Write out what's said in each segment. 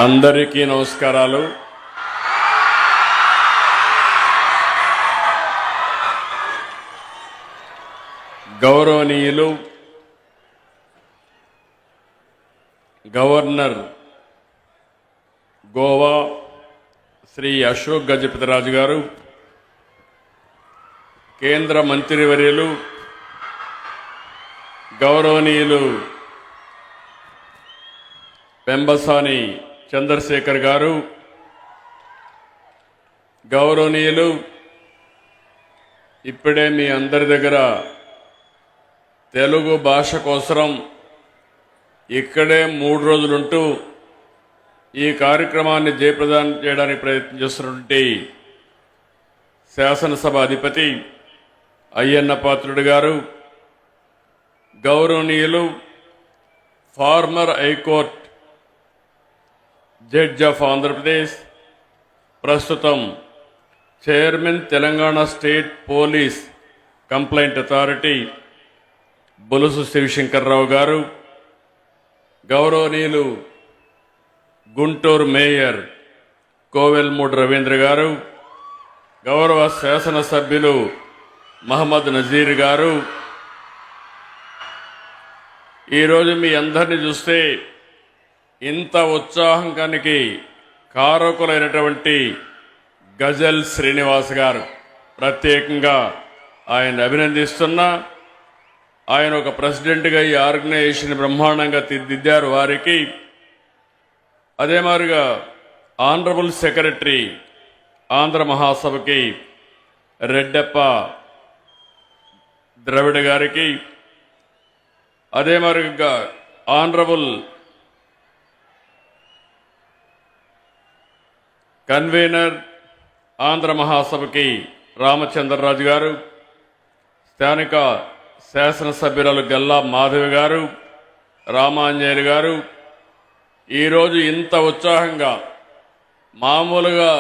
అందరికీ నమస్కారాలు. గౌరవనీయులు గవర్నర్ గోవా శ్రీ అశోక్ గజపతిరాజు గారు, కేంద్ర మంత్రివర్యులు గౌరవనీయులు పెంబసాని చంద్రశేఖర్ గారు, గౌరవనీయులు ఇప్పుడే మీ అందరి దగ్గర తెలుగు భాష కోసం ఇక్కడే 3 రోజులుంటూ ఈ కార్యక్రమాన్ని జయప్రదం చేయడానికి ప్రయత్నం చేస్తున్నటువంటి శాసనసభ అధిపతి అయ్యన్న పాత్రుడు గారు, గౌరవనీయులు former high court judge of Andhra Pradesh, ప్రస్తుతం chairman Telangana state police complaint authority Bolusu Sivashankar Rao garu, గౌరవనీయులు గుంటూరు మేయర్ కోవెల్మూడి రవీంద్ర గారు, గౌరవ శాసనసభ్యులు మహమ్మద్ నజీర్ గారు, ఈరోజు మీ అందరినీ చూస్తే ఇంత ఉత్సాహానికి కారకులైనటువంటి గజల్ శ్రీనివాస్ గారు, ప్రత్యేకంగా ఆయన అభినందిస్తున్నా. ఆయన ఒక ప్రెసిడెంట్గా ఈ ఆర్గనైజేషన్ బ్రహ్మాండంగా తీర్చిదిద్దారు. వారికి అదే మాదిరిగా ఆనరబుల్ సెక్రటరీ ఆంధ్ర మహాసభకి రెడ్డప్ప ద్రవిడ గారికి, అదే మాదిరిగా ఆనరబుల్ కన్వీనర్ ఆంధ్ర మహాసభకి రామచంద్రరాజు గారు, స్థానిక శాసనసభ్యురాలు గల్లా మాధవి గారు, రామాంజనేయులు గారు, ఈరోజు ఇంత ఉత్సాహంగా, మామూలుగా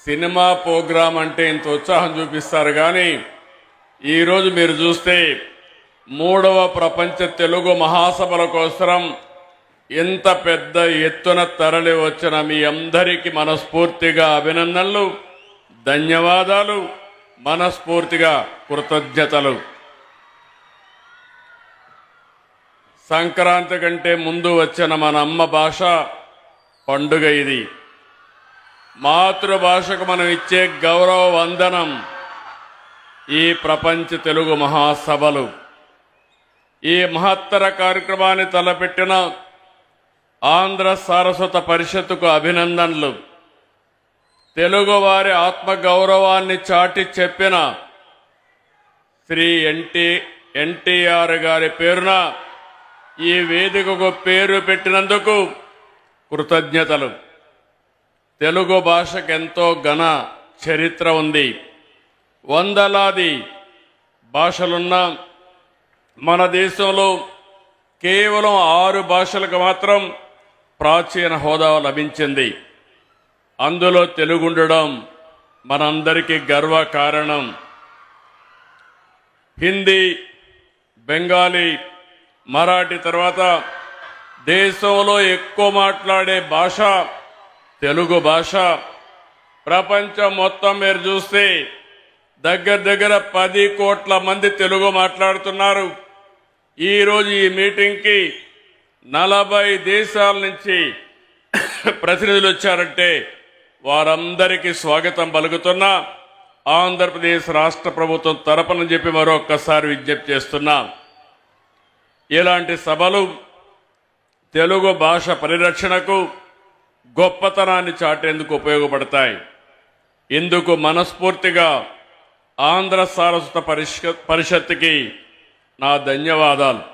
సినిమా ప్రోగ్రాం అంటే ఇంత ఉత్సాహం చూపిస్తారు, కానీ ఈరోజు మీరు చూస్తే 3వ ప్రపంచ తెలుగు మహాసభల కోసం ఇంత పెద్ద ఎత్తున తరలి వచ్చిన మీ అందరికీ మనస్ఫూర్తిగా అభినందనలు, ధన్యవాదాలు, మనస్ఫూర్తిగా కృతజ్ఞతలు. సంక్రాంతి కంటే ముందు వచ్చిన మన అమ్మ భాష పండుగ ఇది. మాతృభాషకు మనం ఇచ్చే గౌరవ వందనం ఈ ప్రపంచ తెలుగు మహాసభలు. ఈ మహత్తర కార్యక్రమాన్ని తలపెట్టిన ఆంధ్ర సారస్వత పరిషత్తుకు అభినందనలు. తెలుగువారి ఆత్మగౌరవాన్ని చాటి చెప్పిన శ్రీ ఎన్టీఆర్ గారి పేరున ఈ వేదికకు పేరు పెట్టినందుకు కృతజ్ఞతలు. తెలుగు భాషకు ఎంతో ఘన చరిత్ర ఉంది. వందలాది భాషలున్న మన దేశంలో కేవలం 6 భాషలకు మాత్రం ప్రాచీన హోదా లభించింది. అందులో తెలుగు ఉండడం మనందరికీ గర్వకారణం. హిందీ, బెంగాలీ, మరాఠీ తర్వాత దేశంలో ఎక్కువ మాట్లాడే భాష తెలుగు భాష. ప్రపంచం మొత్తం మీరు చూస్తే దగ్గర 10 కోట్ల మంది తెలుగు మాట్లాడుతున్నారు. ఈరోజు ఈ మీటింగ్కి 40 దేశాల నుంచి ప్రతినిధులు వచ్చారంటే వారందరికీ స్వాగతం పలుకుతున్నా. ఆంధ్రప్రదేశ్ రాష్ట్ర ప్రభుత్వం తరపున చెప్పి మరొక్కసారి విజ్ఞప్తి చేస్తున్నా. ఇలాంటి సభలు తెలుగు భాష పరిరక్షణకు, గొప్పతనాన్ని చాటేందుకు ఉపయోగపడతాయి. ఇందుకు మనస్ఫూర్తిగా ఆంధ్ర సారస్వత పరిషత్తుకి నా ధన్యవాదాలు.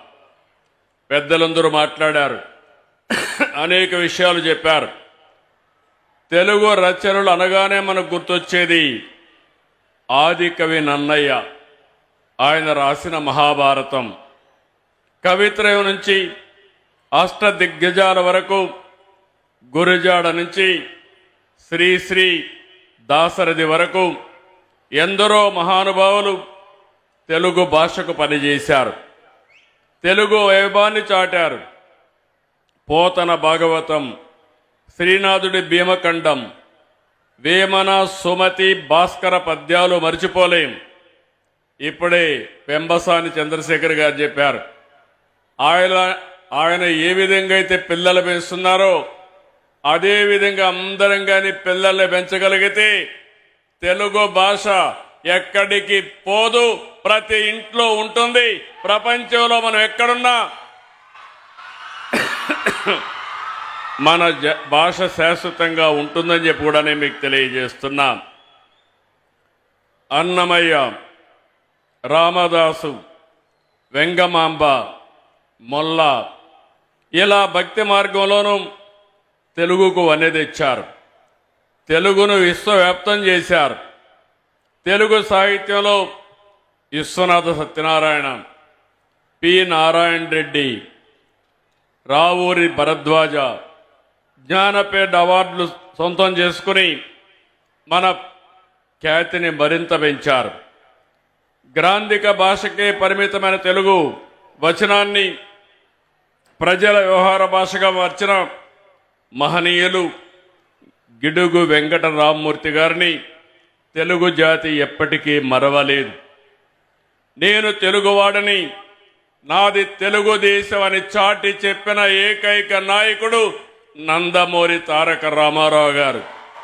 పెద్దలందరూ మాట్లాడారు, అనేక విషయాలు చెప్పారు. తెలుగు రచనలు అనగానే మనకు గుర్తొచ్చేది ఆది కవి నన్నయ్య. ఆయన రాసిన మహాభారతం, కవిత్రయం నుంచి అష్టదిగ్గజాల వరకు, గురజాడ నుంచి శ్రీ దాశరథి వరకు ఎందరో మహానుభావులు తెలుగు భాషకు పనిచేశారు. తెలుగు వైభవాన్ని చాటారు. పోతన భాగవతం, శ్రీనాథుడి భీమఖండం, వేమన సుమతి భాస్కర పద్యాలు మర్చిపోలేం. ఇప్పుడే పెంబసాని చంద్రశేఖర్ గారు చెప్పారు, ఆయన ఏ విధంగా అయితే పిల్లలు పెంచుతున్నారో అదే విధంగా అందరం కానీ పిల్లల్ని పెంచగలిగితే తెలుగు భాష ఎక్కడికి పోదు, ప్రతి ఇంట్లో ఉంటుంది. ప్రపంచంలో మనం ఎక్కడున్నా మన భాష శాశ్వతంగా ఉంటుందని చెప్పి కూడా నేను మీకు తెలియజేస్తున్నా. అన్నమయ్య, రామదాసు, వెంగమాంబ, మొల్ల ఇలా భక్తి మార్గంలోనూ తెలుగుకు వన్నె తెచ్చారు. తెలుగును విశ్వవ్యాప్తం చేశారు. తెలుగు సాహిత్యంలో విశ్వనాథ సత్యనారాయణ, పి నారాయణ రెడ్డి, రావూరి భరద్వాజ జ్ఞానపీఠ అవార్డులు సొంతం చేసుకుని మన ఖ్యాతిని మరింత పెంచారు. గ్రాంధిక భాషకే పరిమితమైన తెలుగు వచనాన్ని ప్రజల వ్యవహార భాషగా మార్చిన మహనీయులు గిడుగు వెంకట రామ్మూర్తి గారిని తెలుగు జాతి ఎప్పటికీ మరవలేదు. నేను తెలుగువాడని, నాది తెలుగుదేశం అని చాటి చెప్పిన ఏకైక నాయకుడు నందమూరి తారక రామారావు గారు.